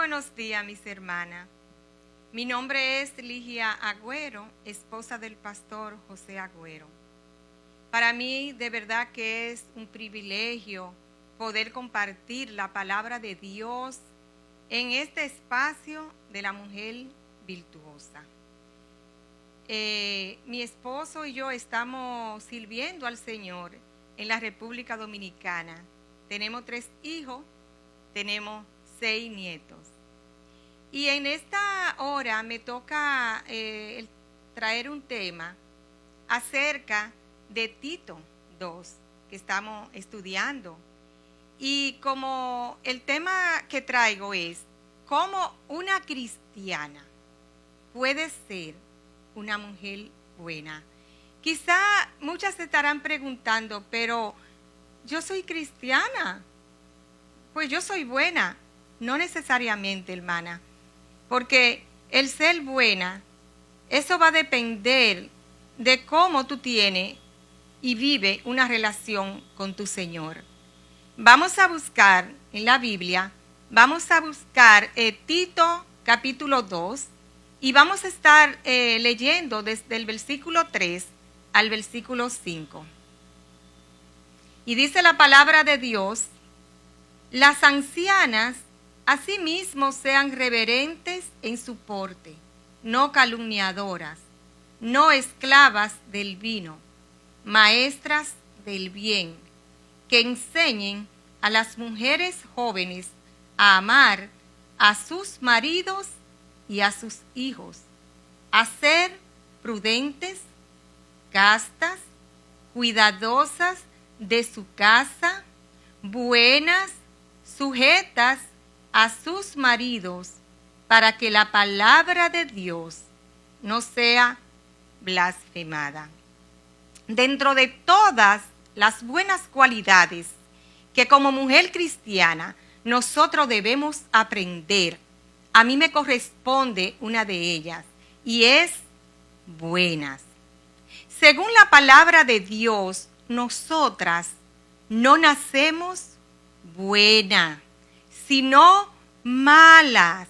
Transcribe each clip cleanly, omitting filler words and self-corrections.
buenos días, mis hermanas. Mi nombre es Ligia Agüero, esposa del pastor José Agüero. Para mí, de verdad que es un privilegio poder compartir la palabra de Dios en este espacio de la mujer virtuosa. Mi esposo y yo estamos sirviendo al Señor en la República Dominicana. Tenemos 3 hijos, tenemos 6 nietos. Y en esta hora me toca traer un tema acerca de Tito 2, que estamos estudiando. Y como el tema que traigo es cómo una cristiana puede ser una mujer buena. Quizá muchas se estarán preguntando, pero yo soy cristiana, pues yo soy buena. No necesariamente, hermana, porque el ser buena, eso va a depender de cómo tú tienes y vives una relación con tu Señor. Vamos a buscar en la Biblia, Tito capítulo 2, y vamos a estar leyendo desde el versículo 3 al versículo 5. Y dice la palabra de Dios: las ancianas asimismo sean reverentes en su porte, no calumniadoras, no esclavas del vino, maestras del bien, que enseñen a las mujeres jóvenes a amar a sus maridos y a sus hijos, a ser prudentes, castas, cuidadosas de su casa, buenas, sujetas a sus maridos, para que la palabra de Dios no sea blasfemada. Dentro de todas las buenas cualidades que como mujer cristiana nosotros debemos aprender, a mí me corresponde una de ellas, y es buenas. Según la palabra de Dios, nosotras no nacemos buenas, sino malas.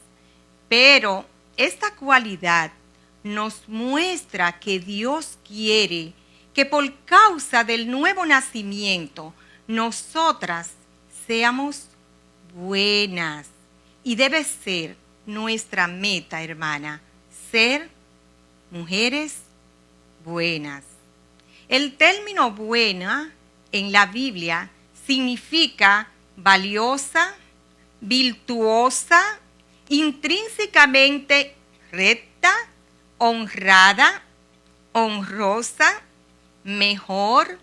Pero esta cualidad nos muestra que Dios quiere que por causa del nuevo nacimiento nosotras seamos buenas. Y debe ser nuestra meta, hermana, ser mujeres buenas. El término buena en la Biblia significa valiosa, virtuosa, intrínsecamente recta, honrada, honrosa, mejor,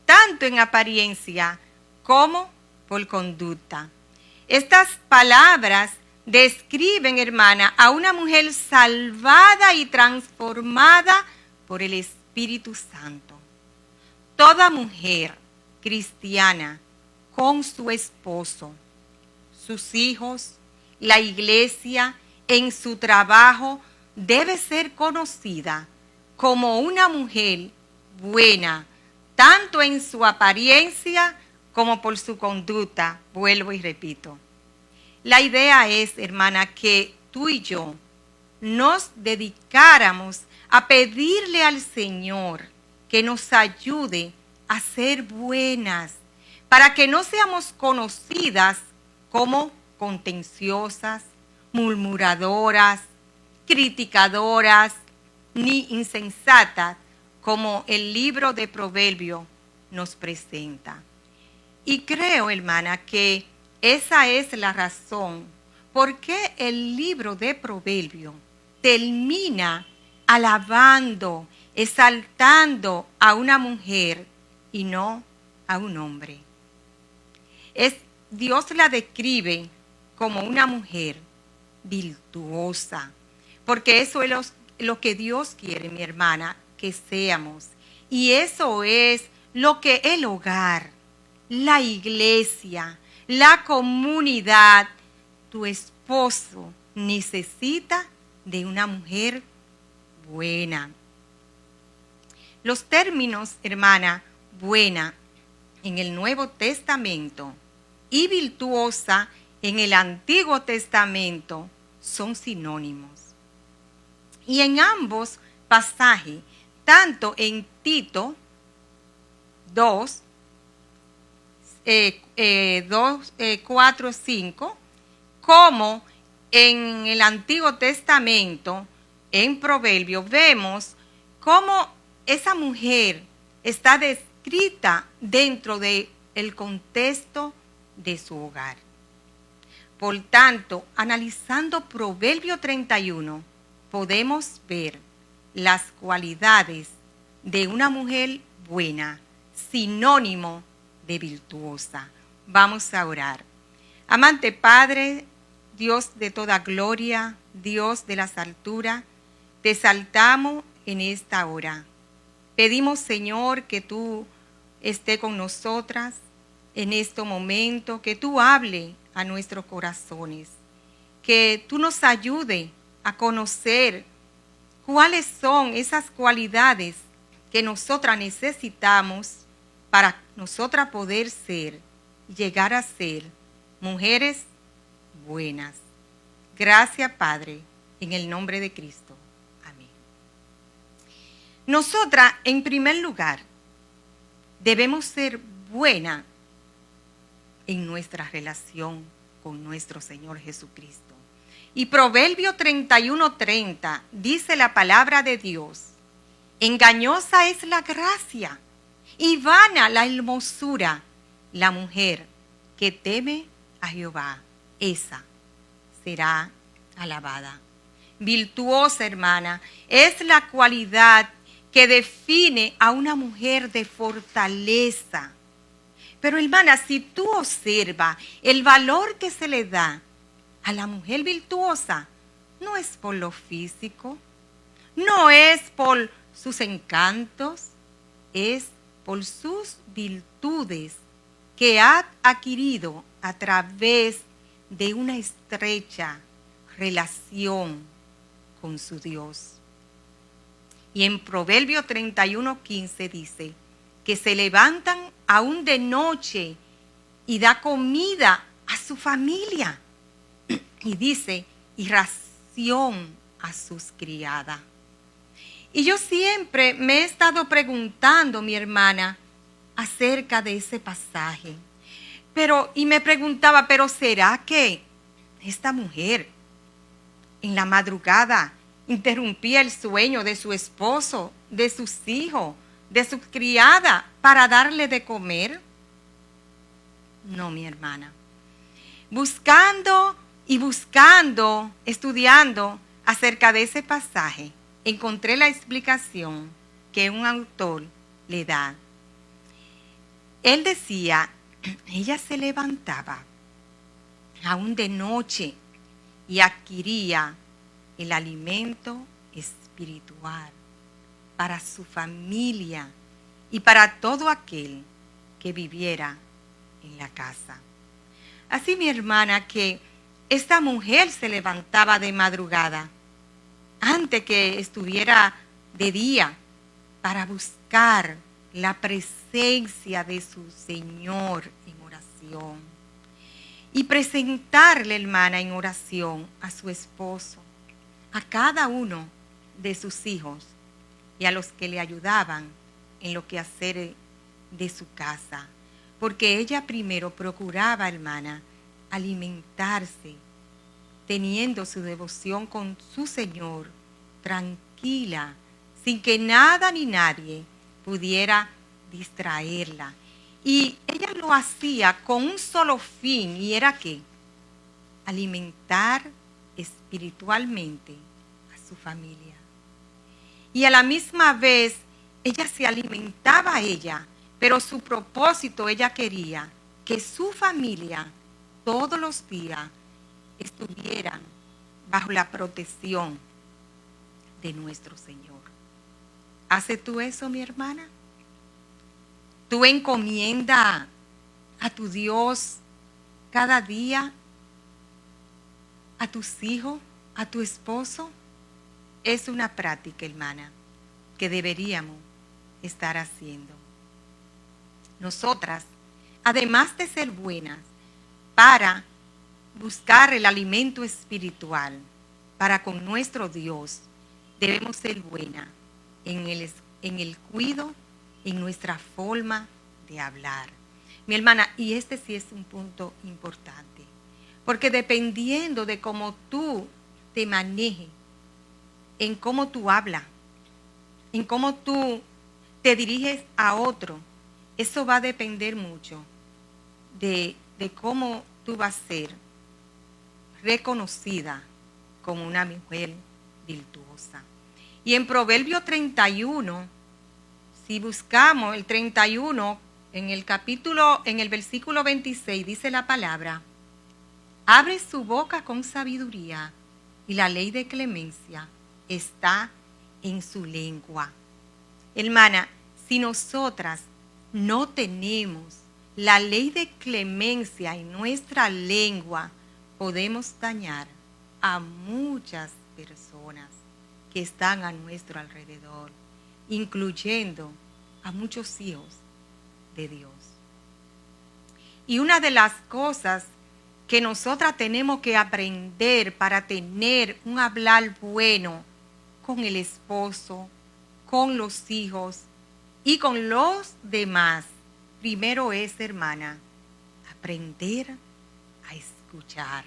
tanto en apariencia como por conducta. Estas palabras describen, hermana, a una mujer salvada y transformada por el Espíritu Santo. Toda mujer cristiana con su esposo, sus hijos, la iglesia, en su trabajo, debe ser conocida como una mujer buena, tanto en su apariencia como por su conducta. Vuelvo y repito. La idea es, hermana, que tú y yo nos dedicáramos a pedirle al Señor que nos ayude a ser buenas, para que no seamos conocidas como contenciosas, murmuradoras, criticadoras, ni insensatas, como el libro de Proverbios nos presenta. Y creo, hermana, que esa es la razón por qué el libro de Proverbios termina alabando, exaltando a una mujer y no a un hombre. Dios la describe como una mujer virtuosa, porque eso es lo que Dios quiere, mi hermana, que seamos. Y eso es lo que el hogar, la iglesia, la comunidad, tu esposo necesita de una mujer buena. Los términos, hermana, buena en el Nuevo Testamento y virtuosa en el Antiguo Testamento son sinónimos. Y en ambos pasajes, tanto en Tito 2, 4, 5, como en el Antiguo Testamento, en Proverbios, vemos cómo esa mujer está descrita dentro del contexto de su hogar. Por tanto, analizando Proverbio 31, podemos ver las cualidades de una mujer buena, sinónimo de virtuosa. Vamos a orar. Amante Padre, Dios de toda gloria, Dios de las alturas, te exaltamos en esta hora. Pedimos, Señor, que tú estés con nosotras en este momento, que tú hables a nuestros corazones, que tú nos ayudes a conocer cuáles son esas cualidades que nosotras necesitamos para nosotras poder ser, llegar a ser mujeres buenas. Gracias, Padre, en el nombre de Cristo. Amén. Nosotras, en primer lugar, debemos ser buenas en nuestra relación con nuestro Señor Jesucristo. Y Proverbio 31:30 dice la palabra de Dios: engañosa es la gracia y vana la hermosura. La mujer que teme a Jehová, esa será alabada. Virtuosa, hermana, es la cualidad que define a una mujer de fortaleza. Pero, hermana, si tú observas el valor que se le da a la mujer virtuosa, no es por lo físico, no es por sus encantos, es por sus virtudes que ha adquirido a través de una estrecha relación con su Dios. Y en Proverbio 31:15 dice que se levantan aún de noche y da comida a su familia. Y dice, y ración a sus criadas. Y yo siempre me he estado preguntando, mi hermana, acerca de ese pasaje. Y me preguntaba, ¿pero será que esta mujer en la madrugada interrumpía el sueño de su esposo, de sus hijos, de su criada para darle de comer? No, mi hermana. Buscando, estudiando acerca de ese pasaje, encontré la explicación que un autor le da. Él decía, ella se levantaba aún de noche y adquiría el alimento espiritual para su familia y para todo aquel que viviera en la casa. Así, mi hermana, que esta mujer se levantaba de madrugada, antes que estuviera de día, para buscar la presencia de su Señor en oración. Y presentarle, hermana, en oración a su esposo, a cada uno de sus hijos y a los que le ayudaban en lo que hacer de su casa. Porque ella primero procuraba, hermana, alimentarse, teniendo su devoción con su Señor, tranquila, sin que nada ni nadie pudiera distraerla. Y ella lo hacía con un solo fin, y era que alimentar espiritualmente a su familia. Y a la misma vez, ella se alimentaba a ella, pero su propósito, ella quería que su familia todos los días estuvieran bajo la protección de nuestro Señor. ¿Haces tú eso, mi hermana? ¿Tú encomiendas a tu Dios cada día, a tus hijos, a tu esposo? Es una práctica, hermana, que deberíamos estar haciendo. Nosotras, además de ser buenas para buscar el alimento espiritual para con nuestro Dios, debemos ser buena en el cuidado, en nuestra forma de hablar. Mi hermana, y este sí es un punto importante, porque dependiendo de cómo tú te manejes, en cómo tú hablas, en cómo tú te diriges a otro, eso va a depender mucho de cómo tú vas a ser reconocida como una mujer virtuosa. Y en Proverbio 31, si buscamos el 31, en el versículo 26, dice la palabra: abre su boca con sabiduría, y la ley de clemencia está en su lengua. Hermana, si nosotras no tenemos la ley de clemencia en nuestra lengua, podemos dañar a muchas personas que están a nuestro alrededor, incluyendo a muchos hijos de Dios. Y una de las cosas que nosotras tenemos que aprender para tener un hablar bueno con el esposo, con los hijos y con los demás, primero es, hermana, aprender a escuchar.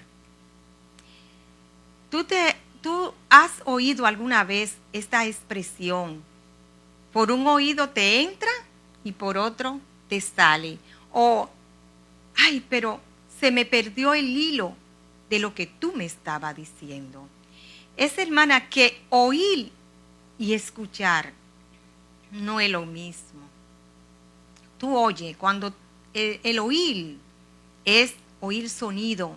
¿Tú has oído alguna vez esta expresión? Por un oído te entra y por otro te sale. O, ay, pero se me perdió el hilo de lo que tú me estabas diciendo. Es, hermana, que oír y escuchar no es lo mismo. Tú oyes, cuando el oír es oír sonido,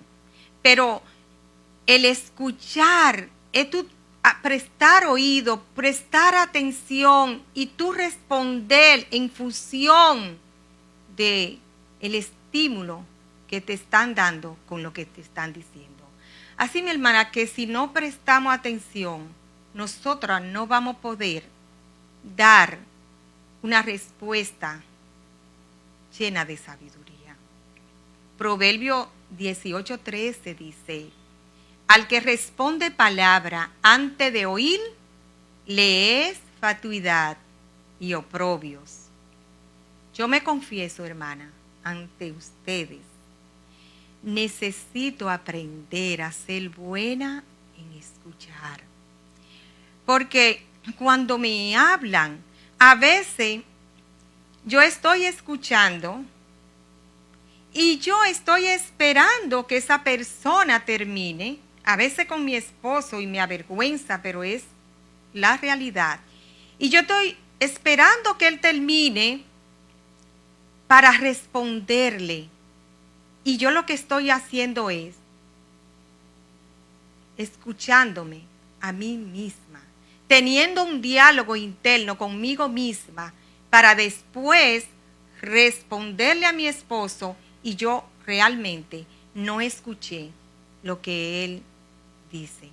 pero el escuchar es tú prestar oído, prestar atención y tú responder en función de el estímulo que te están dando con lo que te están diciendo. Así, mi hermana, que si no prestamos atención, nosotras no vamos a poder dar una respuesta llena de sabiduría. Proverbio 18:13 dice: al que responde palabra antes de oír, le es fatuidad y oprobios. Yo me confieso, hermana, ante ustedes, necesito aprender a ser buena en escuchar. Porque cuando me hablan, a veces yo estoy escuchando y yo estoy esperando que esa persona termine, a veces con mi esposo, y me avergüenza, pero es la realidad. Y yo estoy esperando que él termine para responderle. Y yo lo que estoy haciendo es escuchándome a mí misma, teniendo un diálogo interno conmigo misma para después responderle a mi esposo, y yo realmente no escuché lo que él dice.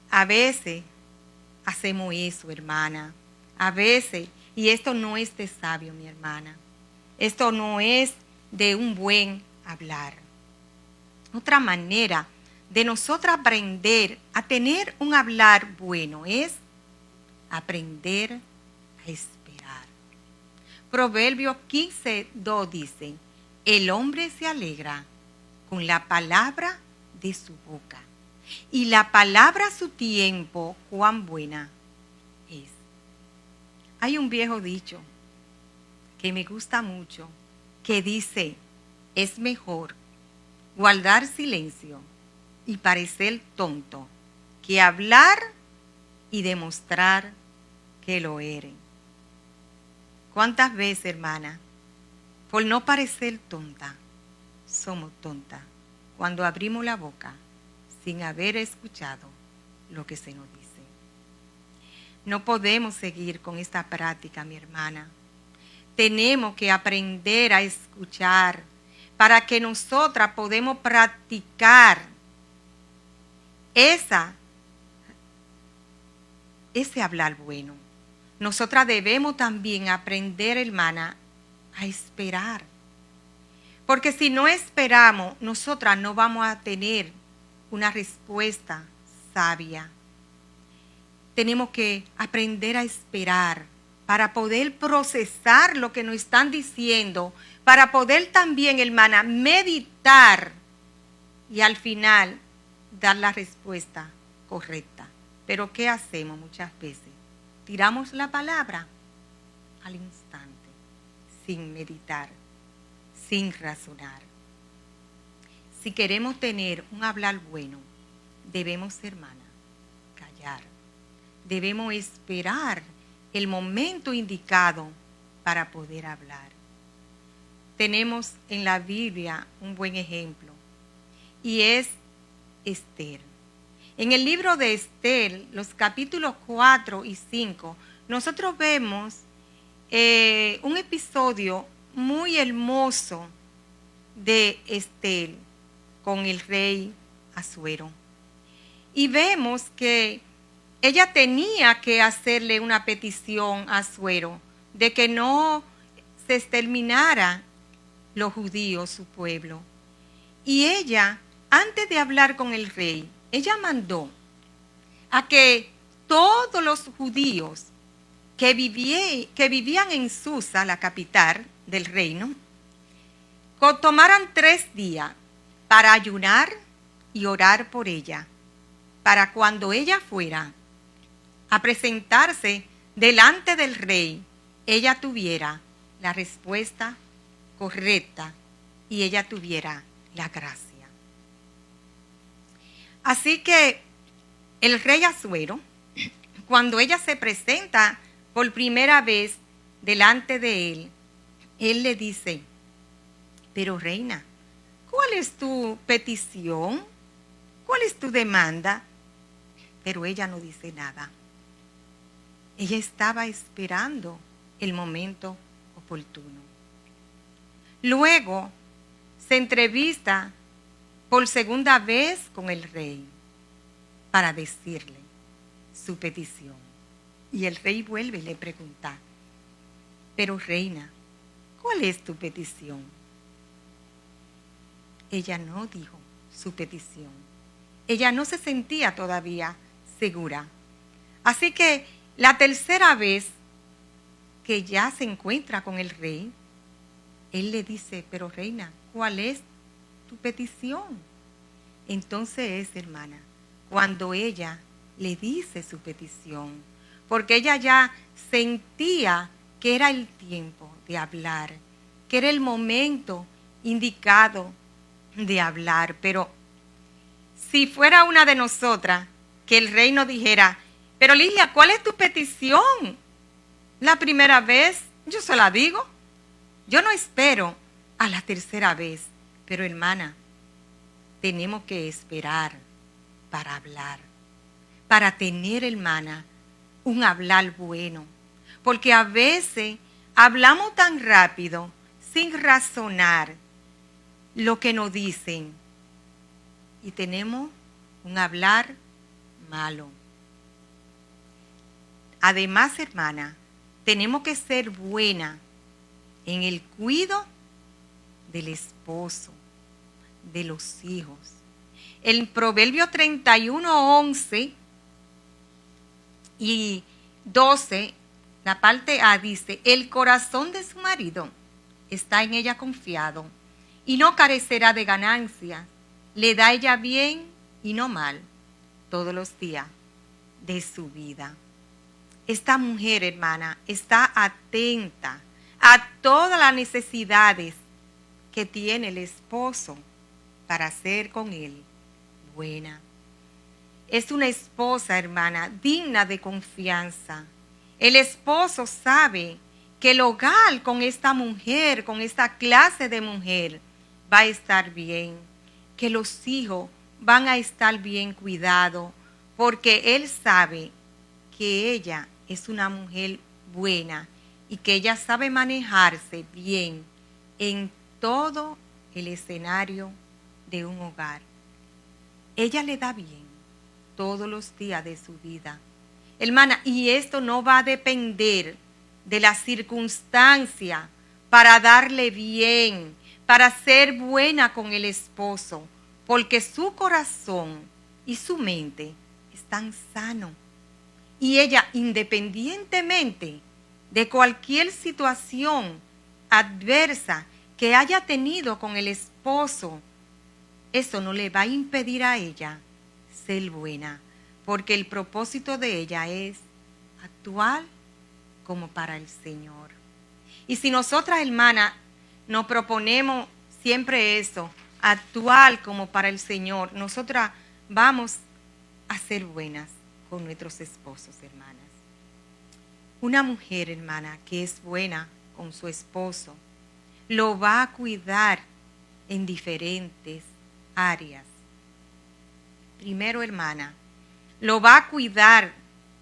A veces hacemos eso, hermana. A veces, y esto no es de sabio, mi hermana. Esto no es de un buen hablar. Otra manera de nosotros aprender a tener un hablar bueno es aprender a esperar. Proverbios 15:2 dice: el hombre se alegra con la palabra de su boca, y la palabra a su tiempo, cuán buena es. Hay un viejo dicho que me gusta mucho, que dice: es mejor guardar silencio y parecer tonto que hablar y demostrar que lo eres. ¿Cuántas veces, hermana, por no parecer tonta, somos tontas cuando abrimos la boca sin haber escuchado lo que se nos dice? No podemos seguir con esta práctica, mi hermana. Tenemos que aprender a escuchar para que nosotras podamos practicar ese hablar bueno. Nosotras debemos también aprender, hermana, a esperar. Porque si no esperamos, nosotras no vamos a tener una respuesta sabia. Tenemos que aprender a esperar para poder procesar lo que nos están diciendo, para poder también, hermana, meditar y al final dar la respuesta correcta. Pero ¿qué hacemos muchas veces? Tiramos la palabra al instante, sin meditar, sin razonar. Si queremos tener un hablar bueno, debemos, hermana, callar. Debemos esperar el momento indicado para poder hablar. Tenemos en la Biblia un buen ejemplo y es Esther. En el libro de Esther, los capítulos 4 y 5, nosotros vemos un episodio muy hermoso de Esther con el rey Asuero. Y vemos que ella tenía que hacerle una petición a Asuero de que no se exterminara los judíos, su pueblo. Y ella, antes de hablar con el rey, ella mandó a que todos los judíos que vivían en Susa, la capital del reino, tomaran 3 días para ayunar y orar por ella, para cuando ella fuera a presentarse delante del rey, ella tuviera la respuesta correcta y ella tuviera la gracia. Así que el rey Asuero, cuando ella se presenta por primera vez delante de él, él le dice: pero reina, ¿cuál es tu petición? ¿Cuál es tu demanda? Pero ella no dice nada. Ella estaba esperando el momento oportuno. Luego se entrevista por segunda vez con el rey para decirle su petición. Y el rey vuelve y le pregunta: pero reina, ¿cuál es tu petición? Ella no dijo su petición. Ella no se sentía todavía segura. Así que la tercera vez que ya se encuentra con el rey, él le dice: pero reina, ¿cuál es tu petición? Entonces es, hermana, cuando ella le dice su petición, porque ella ya sentía que era el tiempo de hablar, que era el momento indicado de hablar. Pero si fuera una de nosotras, que el rey nos dijera: pero Lilia, ¿cuál es tu petición? La primera vez yo se la digo. Yo no espero a la tercera vez. Pero hermana, tenemos que esperar para hablar, para tener, hermana, un hablar bueno. Porque a veces hablamos tan rápido, sin razonar lo que nos dicen, y tenemos un hablar malo. Además, hermana, tenemos que ser buena en el cuidado del esposo, de los hijos. El Proverbio 31:11 y 12, la parte A dice: el corazón de su marido está en ella confiado y no carecerá de ganancia. Le da ella bien y no mal todos los días de su vida. Esta mujer, hermana, está atenta a todas las necesidades que tiene el esposo para hacer con él buena. Es una esposa, hermana, digna de confianza. El esposo sabe que el hogar con esta mujer, con esta clase de mujer, va a estar bien, que los hijos van a estar bien cuidados, porque él sabe que ella es una mujer buena y que ella sabe manejarse bien en todo el escenario de un hogar. Ella le da bien todos los días de su vida. Hermana, y esto no va a depender de la circunstancia para darle bien, para ser buena con el esposo, porque su corazón y su mente están sanos. Y ella, independientemente de cualquier situación adversa que haya tenido con el esposo, eso no le va a impedir a ella ser buena, porque el propósito de ella es actuar como para el Señor. Y si nosotras, hermanas, nos proponemos siempre eso, actuar como para el Señor, nosotras vamos a ser buenas con nuestros esposos, hermanas. Una mujer, hermana, que es buena con su esposo, lo va a cuidar en diferentes áreas. Primero, hermana, lo va a cuidar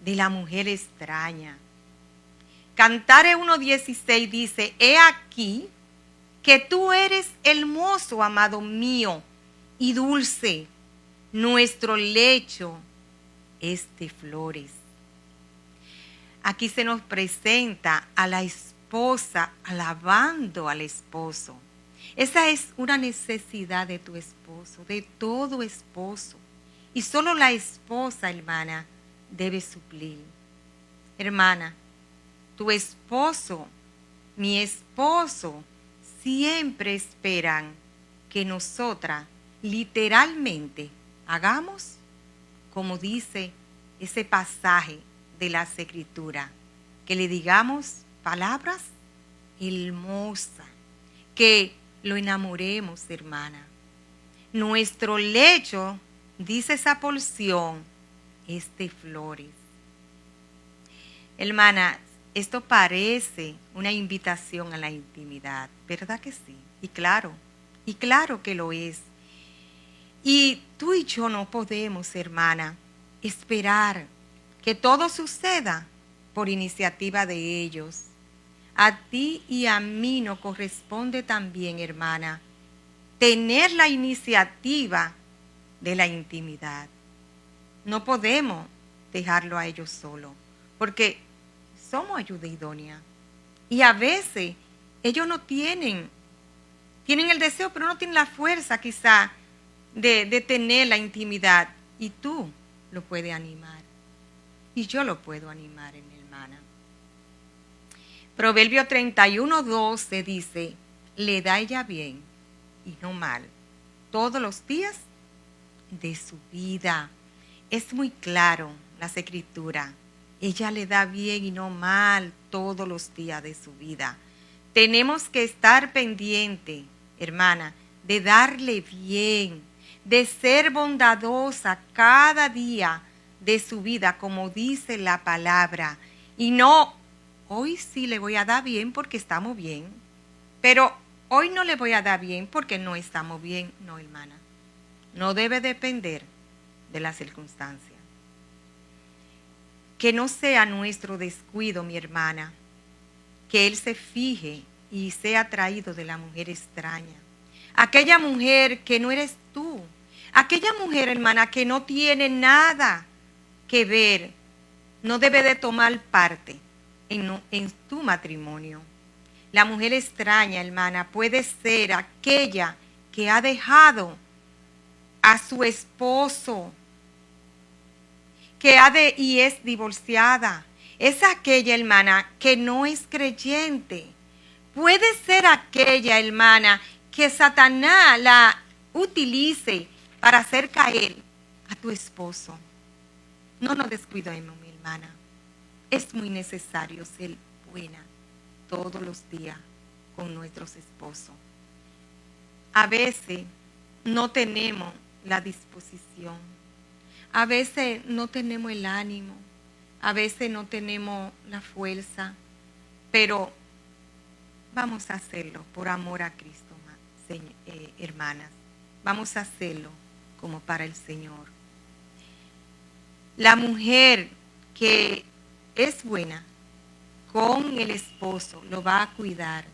de la mujer extraña. Cantares 1:16 dice: he aquí que tú eres hermoso, amado mío, y dulce. Nuestro lecho es de flores. Aquí se nos presenta a la esposa alabando al esposo. Esa es una necesidad de tu esposo, de todo esposo. Y solo la esposa, hermana, debe suplir. Hermana, tu esposo, mi esposo, siempre esperan que nosotras literalmente hagamos como dice ese pasaje de las Escrituras, que le digamos palabras hermosas, que lo enamoremos, hermana. Nuestro lecho, dice esa porción, es de flores. Hermana, esto parece una invitación a la intimidad, ¿verdad que sí? Y claro que lo es. Y tú y yo no podemos, hermana, esperar que todo suceda por iniciativa de ellos. A ti y a mí nos corresponde también, hermana, tener la iniciativa de la intimidad. No podemos dejarlo a ellos solos, porque somos ayuda idónea. Y a veces ellos no tienen el deseo, pero no tienen la fuerza quizá de tener la intimidad. Y tú lo puedes animar. Y yo lo puedo animar, mi hermana. Proverbio 31:12 dice: le da ella bien y no mal todos los días de su vida. Es muy claro las Escrituras. Ella le da bien y no mal todos los días de su vida. Tenemos que estar pendientes, hermana, de darle bien, de ser bondadosa cada día de su vida, como dice la palabra. Y no, hoy sí le voy a dar bien porque estamos bien, pero hoy no le voy a dar bien porque no estamos bien. No, hermana, no debe depender de las circunstancias. Que no sea nuestro descuido, mi hermana, que él se fije y sea atraído de la mujer extraña. Aquella mujer que no eres tú. Aquella mujer, hermana, que no tiene nada que ver, no debe de tomar parte en tu matrimonio. La mujer extraña, hermana, puede ser aquella que ha dejado a su esposo, y es divorciada. Es aquella, hermana, que no es creyente. Puede ser aquella, hermana, que Satanás la utilice para hacer caer a tu esposo. No nos descuidemos, mi hermana. Es muy necesario ser buena todos los días con nuestros esposos. A veces no tenemos la disposición. A veces no tenemos el ánimo. A veces no tenemos la fuerza. Pero vamos a hacerlo por amor a Cristo, hermanas. Vamos a hacerlo como para el Señor. La mujer que es buena con el esposo lo va a cuidar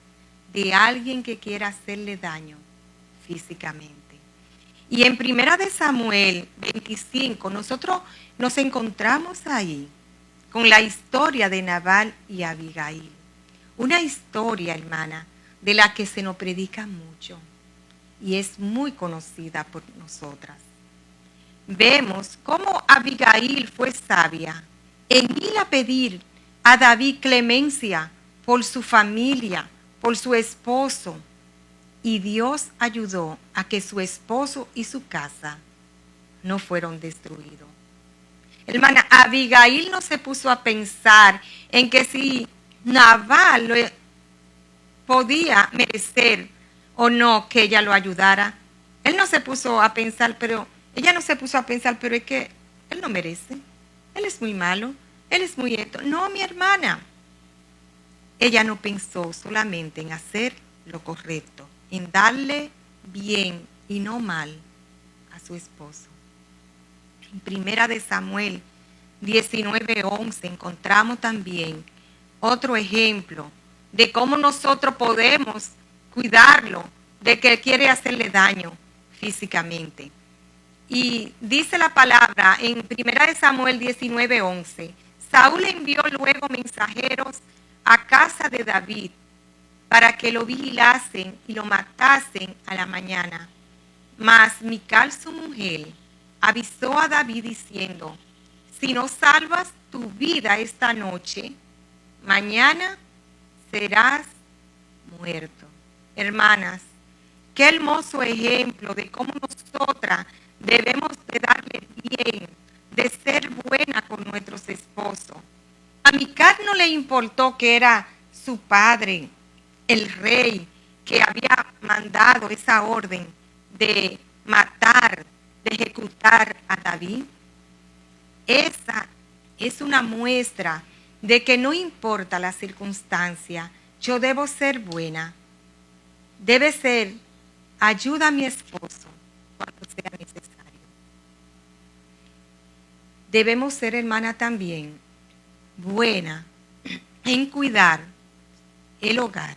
de alguien que quiera hacerle daño físicamente. Y en 1 Samuel 25 nosotros nos encontramos ahí con la historia de Nabal y Abigail. Una historia, hermana, de la que se nos predica mucho y es muy conocida por nosotras. Vemos cómo Abigail fue sabia en ir a pedir a David clemencia por su familia, por su esposo, y Dios ayudó a que su esposo y su casa no fueron destruidos. Hermana, Abigail no se puso a pensar en que si Nabal podía merecer o no que ella lo ayudara. Ella no se puso a pensar, pero es que él no merece. Él es muy malo, él es muy esto. No, mi hermana. Ella no pensó solamente en hacer lo correcto, en darle bien y no mal a su esposo. En Primera de Samuel 19:11 encontramos también otro ejemplo de cómo nosotros podemos cuidarlo de que quiere hacerle daño físicamente. Y dice la palabra en Primera de Samuel 19:11, Saúl envió luego mensajeros a casa de David para que lo vigilasen y lo matasen a la mañana. Mas Mical, su mujer, avisó a David diciendo, si no salvas tu vida esta noche, mañana serás muerto. Hermanas, qué hermoso ejemplo de cómo nosotras debemos de darle bien, de ser buena con nuestros esposos. A Mical no le importó que era su padre, el rey, que había mandado esa orden de matar, de ejecutar a David. Esa es una muestra de que no importa la circunstancia, yo debo ser buena. Debe ser, ayuda a mi esposo cuando sea necesario. Debemos ser, hermana, también buena en cuidar el hogar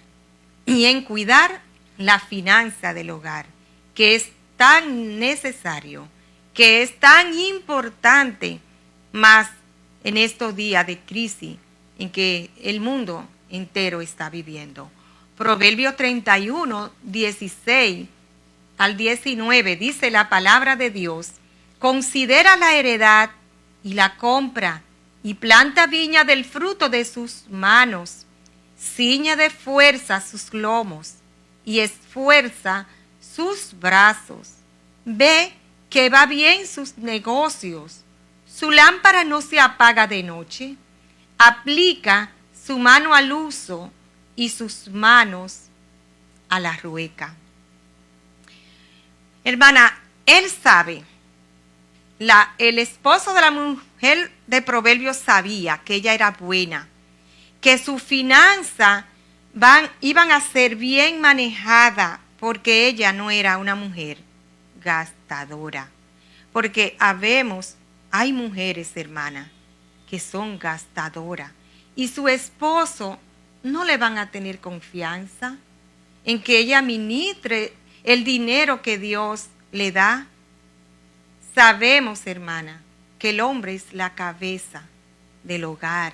y en cuidar la finanza del hogar, que es tan necesario, que es tan importante, más en estos días de crisis en que el mundo entero está viviendo. Proverbio 31, 16 al 19 dice la palabra de Dios, considera la heredad y la compra y planta viña del fruto de sus manos, ciñe de fuerza sus lomos y esfuerza sus brazos. Ve que va bien sus negocios, su lámpara no se apaga de noche, aplica su mano al uso y sus manos a la rueca. Hermana, él sabe, el esposo de la mujer de Proverbios sabía que ella era buena, que su finanzas iban a ser bien manejadas porque ella no era una mujer gastadora. Porque hay mujeres, hermana, que son gastadoras y su esposo no le van a tener confianza en que ella administre el dinero que Dios le da. Sabemos, hermana, que el hombre es la cabeza del hogar,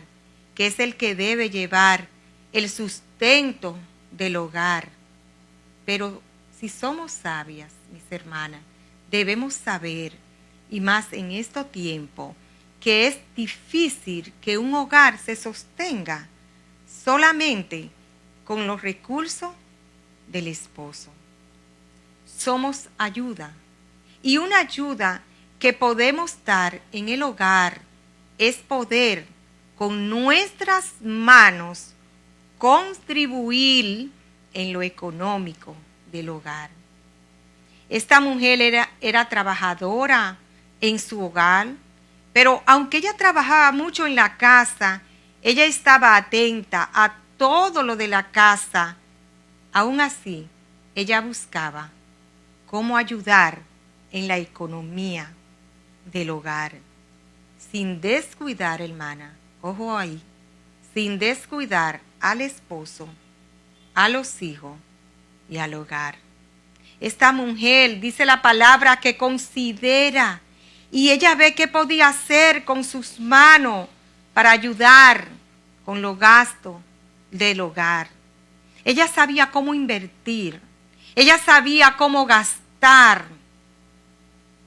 que es el que debe llevar el sustento del hogar. Pero si somos sabias, mis hermanas, debemos saber, y más en este tiempo, que es difícil que un hogar se sostenga solamente con los recursos del esposo. Somos ayuda, y una ayuda que podemos dar en el hogar es poder con nuestras manos contribuir en lo económico del hogar. Esta mujer era trabajadora en su hogar, pero aunque ella trabajaba mucho en la casa, ella estaba atenta a todo lo de la casa. Aún así, ella buscaba cómo ayudar en la economía del hogar, sin descuidar, hermana, ojo ahí, sin descuidar al esposo, a los hijos y al hogar. Esta mujer dice la palabra que considera y ella ve qué podía hacer con sus manos para ayudar con los gastos del hogar. Ella sabía cómo invertir. Ella sabía cómo gastar.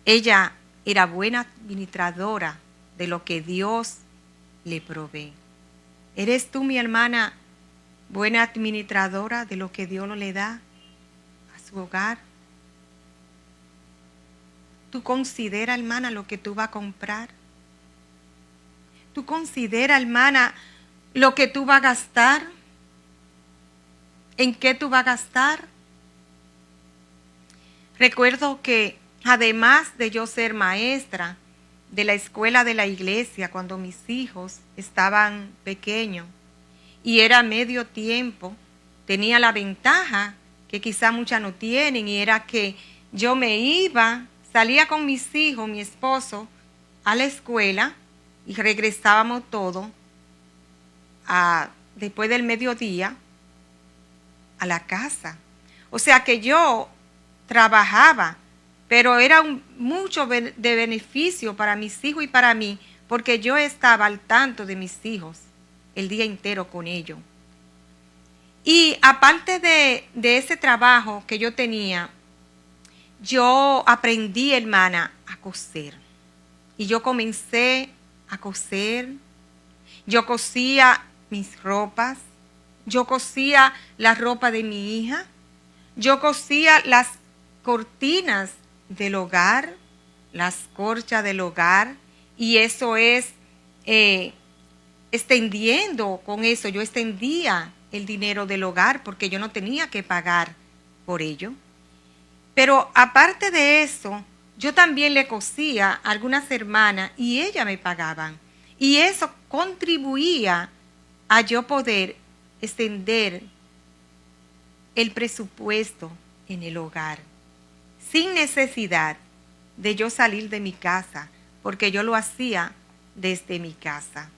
Ella era buena administradora de lo que Dios le provee. ¿Eres tú, mi hermana, buena administradora de lo que Dios le da a su hogar? ¿Tú consideras, hermana, lo que tú vas a comprar? ¿Tú consideras, hermana, lo que tú vas a gastar? ¿En qué tú vas a gastar? Recuerdo que además de yo ser maestra de la escuela de la iglesia cuando mis hijos estaban pequeños y era medio tiempo, tenía la ventaja que quizá muchas no tienen, y era que yo me iba, salía con mis hijos, mi esposo, a la escuela y regresábamos todos después del mediodía a la casa. O sea que yo trabajaba, pero era mucho de beneficio para mis hijos y para mí, porque yo estaba al tanto de mis hijos el día entero con ellos. Y aparte de ese trabajo que yo tenía, yo aprendí, hermana, a coser. Y yo comencé a coser. Yo cosía mis ropas. Yo cosía la ropa de mi hija. Yo cosía las cortinas del hogar, las corchas del hogar. Y eso es extendiendo con eso. Yo extendía el dinero del hogar porque yo no tenía que pagar por ello. Pero aparte de eso, yo también le cosía a algunas hermanas y ellas me pagaban. Y eso contribuía a yo poder extender el presupuesto en el hogar, sin necesidad de yo salir de mi casa, porque yo lo hacía desde mi casa.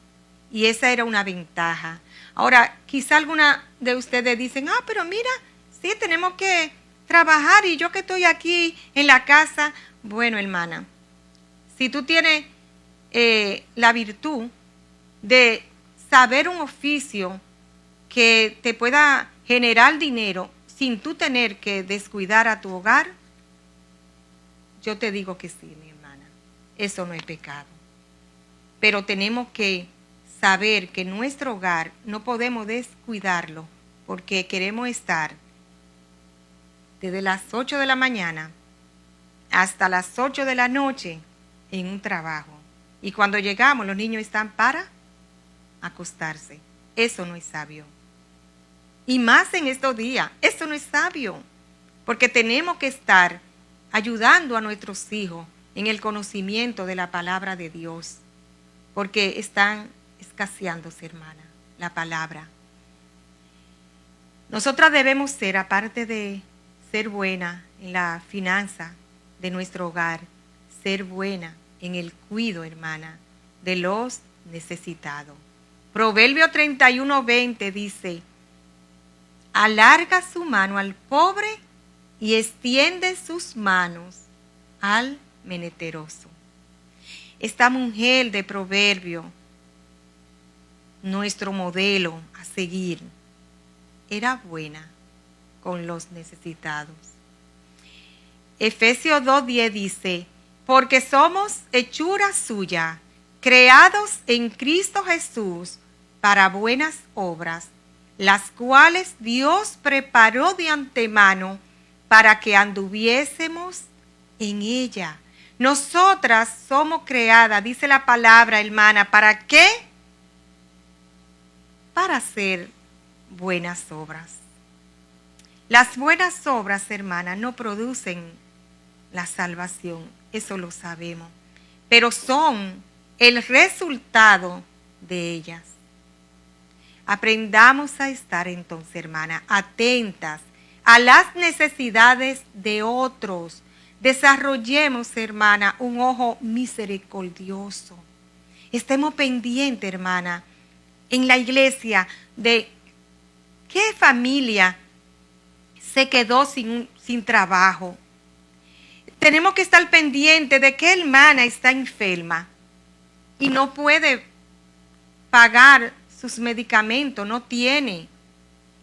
Y esa era una ventaja. Ahora, quizá alguna de ustedes dicen, pero mira, sí, tenemos que trabajar y yo que estoy aquí en la casa. Bueno, hermana, si tú tienes la virtud de saber un oficio que te pueda generar dinero sin tú tener que descuidar a tu hogar, yo te digo que sí, mi hermana, eso no es pecado. Pero tenemos que saber que nuestro hogar no podemos descuidarlo porque queremos estar desde las 8 de la mañana hasta las 8 de la noche en un trabajo. Y cuando llegamos, los niños están para acostarse. Eso no es sabio. Y más en estos días, eso no es sabio. Porque tenemos que estar ayudando a nuestros hijos en el conocimiento de la palabra de Dios. Porque están escaseándose, hermana, la palabra. Nosotras debemos ser, aparte de ser buena en la finanza de nuestro hogar, ser buena en el cuidado, hermana, de los necesitados. Proverbio 31:20 dice, alarga su mano al pobre y extiende sus manos al menesteroso. Esta mujer de Proverbio, nuestro modelo a seguir, era buena con los necesitados. Efesios 2:10 dice, porque somos hechura suya, creados en Cristo Jesús para buenas obras, las cuales Dios preparó de antemano para que anduviésemos en ella. Nosotras somos creadas, dice la palabra, hermana, ¿para qué? Para hacer buenas obras. Las buenas obras, hermana, no producen la salvación, eso lo sabemos, pero son el resultado de ellas. Aprendamos a estar entonces, hermana, atentas a las necesidades de otros. Desarrollemos, hermana, un ojo misericordioso. Estemos pendientes, hermana, en la iglesia de qué familia se quedó sin trabajo. Tenemos que estar pendientes de qué hermana está enferma y no puede pagar sus medicamentos, no tiene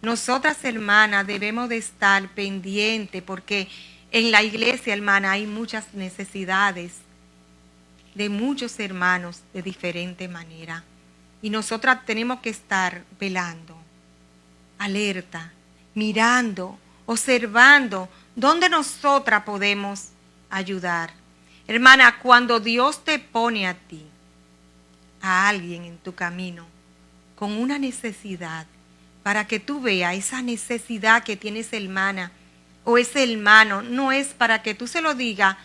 Nosotras, hermanas, debemos de estar pendientes porque en la iglesia, hermana, hay muchas necesidades de muchos hermanos de diferente manera. Y nosotras tenemos que estar velando, alerta, mirando, observando dónde nosotras podemos ayudar. Hermana, cuando Dios te pone a ti, a alguien en tu camino, con una necesidad, para que tú veas esa necesidad que tiene esa hermana o ese hermano, no es para que tú se lo digas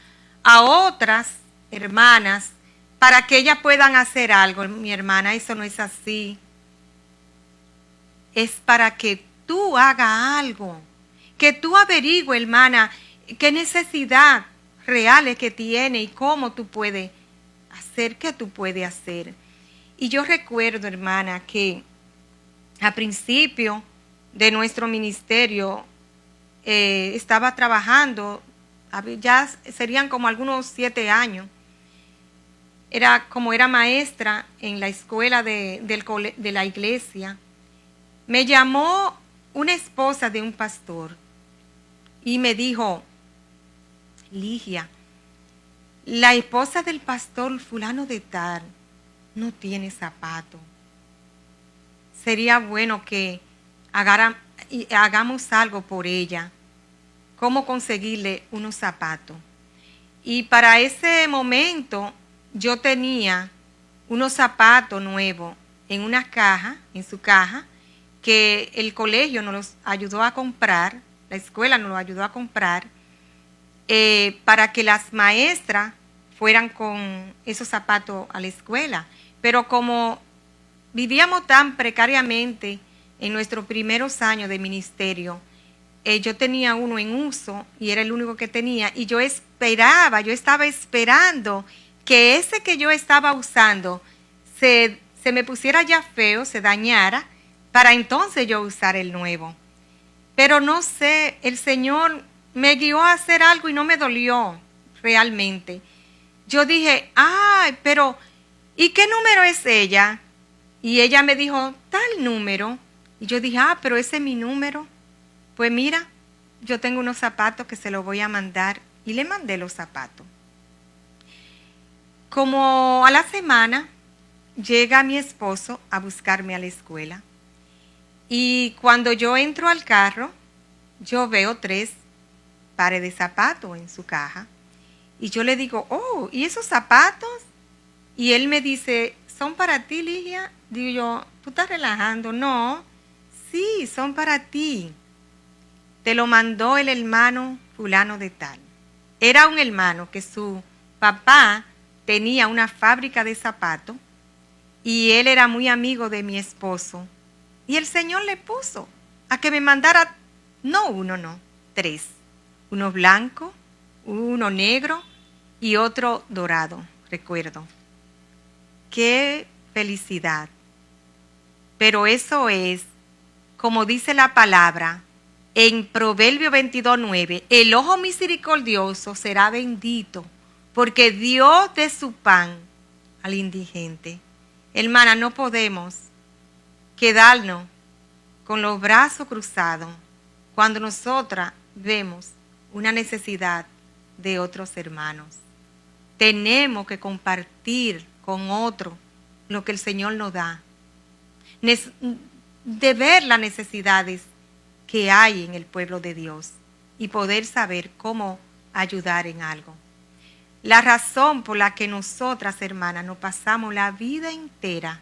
a otras hermanas para que ellas puedan hacer algo. Mi hermana, eso no es así. Es para que tú hagas algo, que tú averigües, hermana, qué necesidad real es que tiene y cómo tú puedes hacer, qué tú puedes hacer. Y yo recuerdo, hermana, que a principio de nuestro ministerio estaba trabajando, ya serían como algunos 7 años. Era maestra en la escuela de la iglesia. Me llamó una esposa de un pastor y me dijo: Ligia, la esposa del pastor fulano de tal no tiene zapato. Sería bueno que hagamos algo por ella. ¿Cómo conseguirle unos zapatos? Y para ese momento yo tenía unos zapatos nuevos en una caja, en su caja, que el colegio nos los ayudó a comprar, la escuela nos los ayudó a comprar, para que las maestras fueran con esos zapatos a la escuela. Pero como vivíamos tan precariamente en nuestros primeros años de ministerio, yo tenía uno en uso y era el único que tenía, y yo estaba esperando que ese que yo estaba usando se me pusiera ya feo, se dañara, para entonces yo usar el nuevo. Pero no sé, el Señor me guió a hacer algo y no me dolió realmente. Yo dije: ay, pero ¿y qué número es ella? Y ella me dijo: tal número. Y yo dije: ah, pero ese es mi número. Pues mira, yo tengo unos zapatos que se los voy a mandar. Y le mandé los zapatos. Como a la semana, llega mi esposo a buscarme a la escuela. Y cuando yo entro al carro, yo veo 3 pares de zapatos en su caja. Y yo le digo: oh, ¿y esos zapatos? Y él me dice: ¿son para ti, Ligia? Digo yo: ¿tú estás relajando? No, sí, son para ti. Te lo mandó el hermano fulano de tal. Era un hermano que su papá tenía una fábrica de zapatos y él era muy amigo de mi esposo. Y el Señor le puso a que me mandara, no uno, no, 3. Uno blanco, uno negro y otro dorado, recuerdo. ¡Qué felicidad! Pero eso es, como dice la palabra, en Proverbio 22:9, el ojo misericordioso será bendito, porque dio de su pan al indigente. Hermana, no podemos quedarnos con los brazos cruzados cuando nosotras vemos una necesidad de otros hermanos. Tenemos que compartir con otros lo que el Señor nos da, de ver las necesidades que hay en el pueblo de Dios y poder saber cómo ayudar en algo. La razón por la que nosotras, hermanas, nos pasamos la vida entera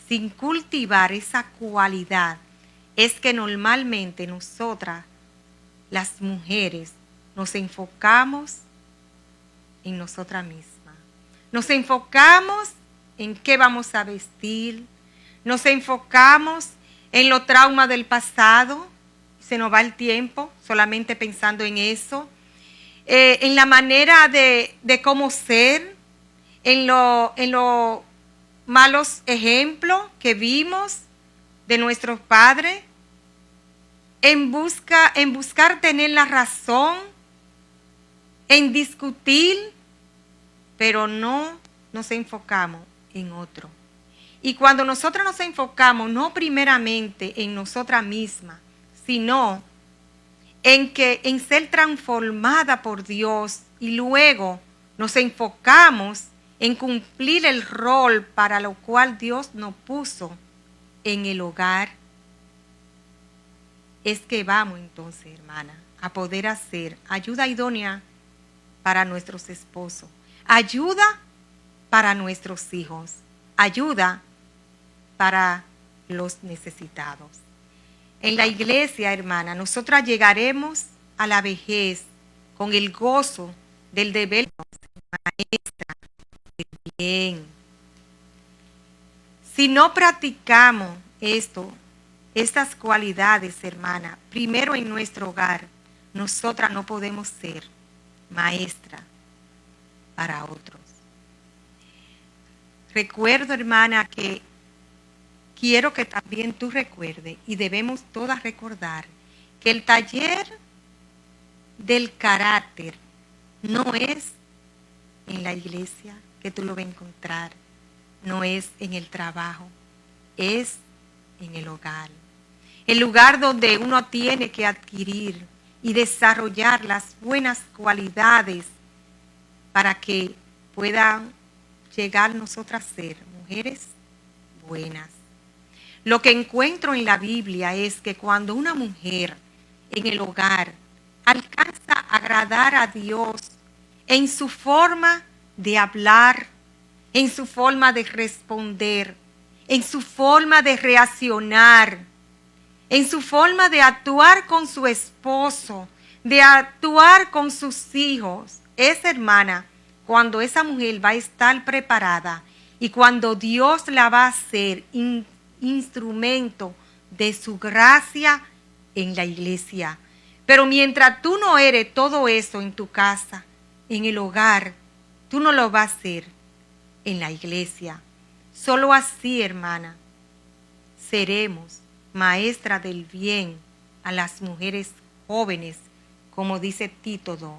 sin cultivar esa cualidad es que normalmente nosotras, las mujeres, nos enfocamos en nosotras mismas. Nos enfocamos en qué vamos a vestir, nos enfocamos en los traumas del pasado, se nos va el tiempo solamente pensando en eso, en la manera de cómo ser, en los malos ejemplos que vimos de nuestros padres, en buscar tener la razón, en discutir, pero no nos enfocamos en otro. Y cuando nosotros nos enfocamos no primeramente en nosotras mismas, sino en ser transformada por Dios, y luego nos enfocamos en cumplir el rol para lo cual Dios nos puso en el hogar, es que vamos entonces, hermana, a poder hacer ayuda idónea para nuestros esposos, ayuda para nuestros hijos, ayuda para los necesitados. En la iglesia, hermana, nosotras llegaremos a la vejez con el gozo del deber de maestra del bien. Si no practicamos estas cualidades, hermana, primero en nuestro hogar, nosotras no podemos ser maestra para otros. Recuerdo, hermana, que quiero que también tú recuerdes, y debemos todas recordar, que el taller del carácter no es en la iglesia que tú lo vas a encontrar, no es en el trabajo, es en el hogar. El lugar donde uno tiene que adquirir y desarrollar las buenas cualidades para que puedan llegar nosotras a ser mujeres buenas. Lo que encuentro en la Biblia es que cuando una mujer en el hogar alcanza a agradar a Dios en su forma de hablar, en su forma de responder, en su forma de reaccionar, en su forma de actuar con su esposo, de actuar con sus hijos, esa hermana, cuando esa mujer va a estar preparada y cuando Dios la va a hacer instrumento de su gracia en la iglesia. Pero mientras tú no eres todo eso en tu casa, en el hogar, tú no lo vas a hacer en la iglesia. Solo así, hermana, seremos maestra del bien a las mujeres jóvenes, como dice Tito 2.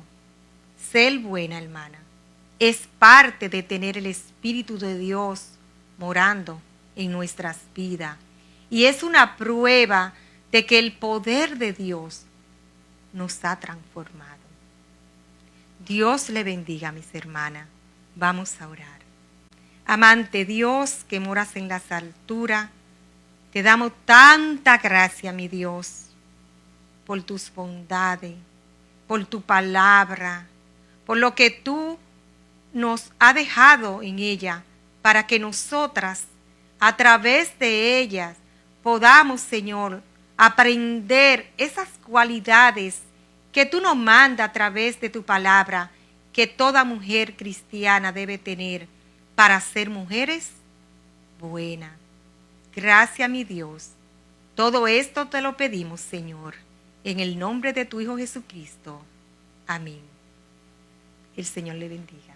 Ser buena, hermana, es parte de tener el Espíritu de Dios morando en nuestras vidas. Y es una prueba de que el poder de Dios nos ha transformado. Dios le bendiga, mis hermanas. Vamos a orar. Amante Dios, que moras en las alturas, te damos tanta gracia, mi Dios, por tus bondades, por tu palabra, por lo que tú nos has dejado en ella, para que nosotras, a través de ellas, podamos, Señor, aprender esas cualidades que tú nos mandas a través de tu palabra, que toda mujer cristiana debe tener para ser mujeres buenas. Gracias, mi Dios. Todo esto te lo pedimos, Señor, en el nombre de tu Hijo Jesucristo. Amén. El Señor le bendiga.